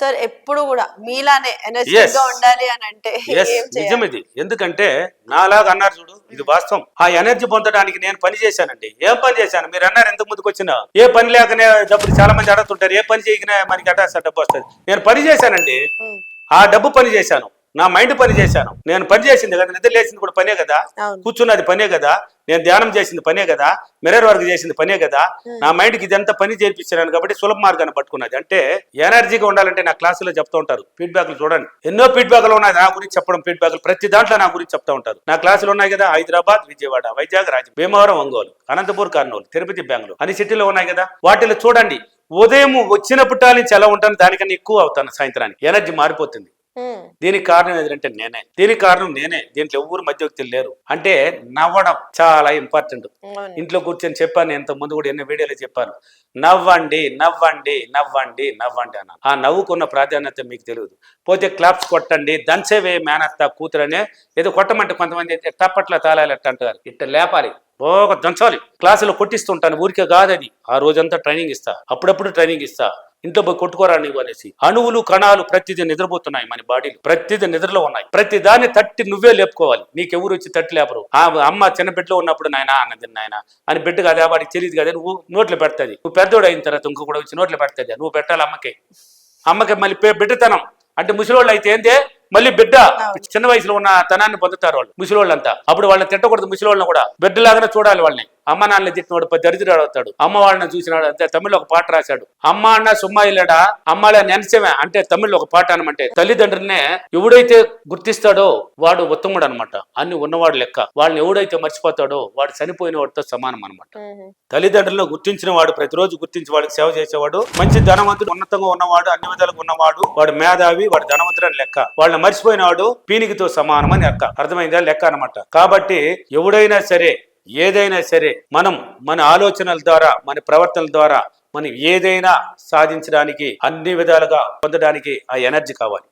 Sir ఎప్పుడు కూడా మీలానే energetic గా ఉండాలి అని అంటే ఏం చేయాలి? నిజం ఇది. ఎందుకంటే నాలాగా అన్నారు చూడు, ఇది వాస్తవం. ఆ ఎనర్జీ పొందడానికి నేను పని చేశానండి. ఏం పని చేశాను? మీరు అన్నారు ఎందుకు ముందుకు వచ్చినా, ఏ పని లేకనే డబ్బులు చాలా మంది అడుగుతుంటారు, ఏ పని చేయకనే మనకి అటాస డబ్బు వస్తుంది. నేను పని చేశానండి. ఆ డబ్బు పని చేశాను, నా మైండ్ పని చేశాను. నేను పని చేసింది కదా, నిద్ర లేచింది కూడా పనే కదా, కూర్చున్నది పనే కదా, నేను ధ్యానం చేసింది పనే కదా, మిర్రర్ వర్క్ చేసింది పనే కదా. నా మైండ్కి ఇదంతా పని చేర్పించాను కాబట్టి సులభ మార్గాన్ని పట్టుకున్నది. అంటే ఎనర్జీగా ఉండాలంటే నా క్లాసులో చెప్తూ ఉంటారు, ఫీడ్బ్యాక్లు చూడండి, ఎన్నో ఫీడ్బ్యాక్లు ఉన్నాయి నా గురించి చెప్పడం. ఫీడ్బ్యాక్లు ప్రతి దాంట్లో నా గురించి చెప్తా ఉంటారు. నా క్లాసులు ఉన్నాయి కదా, హైదరాబాద్, విజయవాడ, వైజాగ్, రాజమండ్రి, భీమవరం, ఒంగోలు, అనంతపూర్, కర్నూలు, తిరుపతి, బెంగళూరు అన్ని సిటీలో ఉన్నాయి కదా. వాటిలో చూడండి, ఉదయం వచ్చినప్పటి నుంచి ఎలా ఉంటాను, దానికన్నా ఎక్కువ అవుతాను సాయంత్రానికి. ఎనర్జీ మారిపోతుంది. దీనికి కారణం ఏంటంటే నేనే. దీనికి కారణం నేనే. దీంట్లో ఎవరు మధ్య వ్యక్తులు లేరు. అంటే నవ్వడం చాలా ఇంపార్టెంట్. ఇంట్లో కూర్చొని చెప్పాను, ఎంత ముందు కూడా ఎన్నో వీడియోలో చెప్పాను, నవ్వండి నవ్వండి నవ్వండి నవ్వండి అన్న. ఆ నవ్వుకున్న ప్రాధాన్యత మీకు తెలియదు. పోతే క్లాప్స్ కొట్టండి, దంచేవే మేనత్త కూతురనే. ఏదో కొట్టమంటే కొంతమంది అయితే టప్పట్ల తాళాలి అట్ట అంటారు. ఇట్ట లేపాలి, బాగా దంచాలి. క్లాసులో కొట్టిస్తుంటాను, ఊరికే కాదు అది. ఆ రోజంతా ట్రైనింగ్ ఇస్తా, అప్పుడప్పుడు ట్రైనింగ్ ఇస్తా. ఇంట్లో పోయి కొట్టుకోరా నీవు అనేసి. అణువులు కణాలు ప్రతిదీ నిద్రపోతున్నాయి, మన బాడీలో ప్రతిదీ నిద్రలో ఉన్నాయి. ప్రతి దాన్ని తట్టి నువ్వే లేపుకోవాలి. నీకెవరు వచ్చి తట్టి లేపరు. ఆ అమ్మ చిన్న బిడ్డలో ఉన్నప్పుడు నాయన అన్నది నాయన అని బిడ్డ కదా, వాడికి తెలియదు కదా, నువ్వు నోట్లో పెడతాది. నువ్వు పెద్దోడు అయిన తర్వాత ఇంకో కూడా వచ్చి నోట్లో పెడతాది. నువ్వు పెట్టాలి అమ్మకి మళ్ళీ బిడ్డతనం అంటే ముసలోళ్ళు అయితే ఏంటే మళ్ళీ బిడ్డ చిన్న వయసులో ఉన్న తనాన్ని పొందుతారు వాళ్ళు ముసలోళ్ళంతా. అప్పుడు వాళ్ళని తిట్టకూడదు, ముసలోళ్ళని కూడా బిడ్డలాగానే చూడాలి వాళ్ళని. అమ్మ నాన్నని తిట్టినవాడు దరిద్రుడు అవుతాడు. అమ్మ వాళ్ళని చూసినాడు అంతే. తమిళ్లో ఒక పాట రాశాడు, అమ్మ అన్న సుమ్మా ఇల్లడా అమ్మాళ్ళ నెనసమే అంటే తమిళ్లో ఒక పాట అనమంటే. తల్లిదండ్రులనే ఎవడైతే గుర్తిస్తాడో వాడు ఉత్తముడు అనమాట, అన్ని ఉన్నవాడు లెక్క. వాళ్ళని ఎవడైతే మర్చిపోతాడో వాడు చనిపోయిన వాడితో సమానం అనమాట. తల్లిదండ్రులను గుర్తించిన వాడు, ప్రతిరోజు గుర్తించి వాడికి సేవ చేసేవాడు, మంచి ధనవంతుడు, ఉన్నతంగా ఉన్నవాడు, అన్ని విధాలుగా ఉన్నవాడు, వాడు మేధావి, వాడు ధనవంతుడు అని లెక్క. వాళ్ళని మర్చిపోయిన వాడు పీనికితో సమానం అని లెక్క. అర్థమైందా? లెక్క అనమాట. కాబట్టి ఎవడైనా సరే, ఏదైనా సరే, మనం మన ఆలోచనల ద్వారా, మన ప్రవర్తనల ద్వారా మనం ఏదైనా సాధించడానికి, అన్ని విధాలుగా పొందడానికి ఆ ఎనర్జీ కావాలి.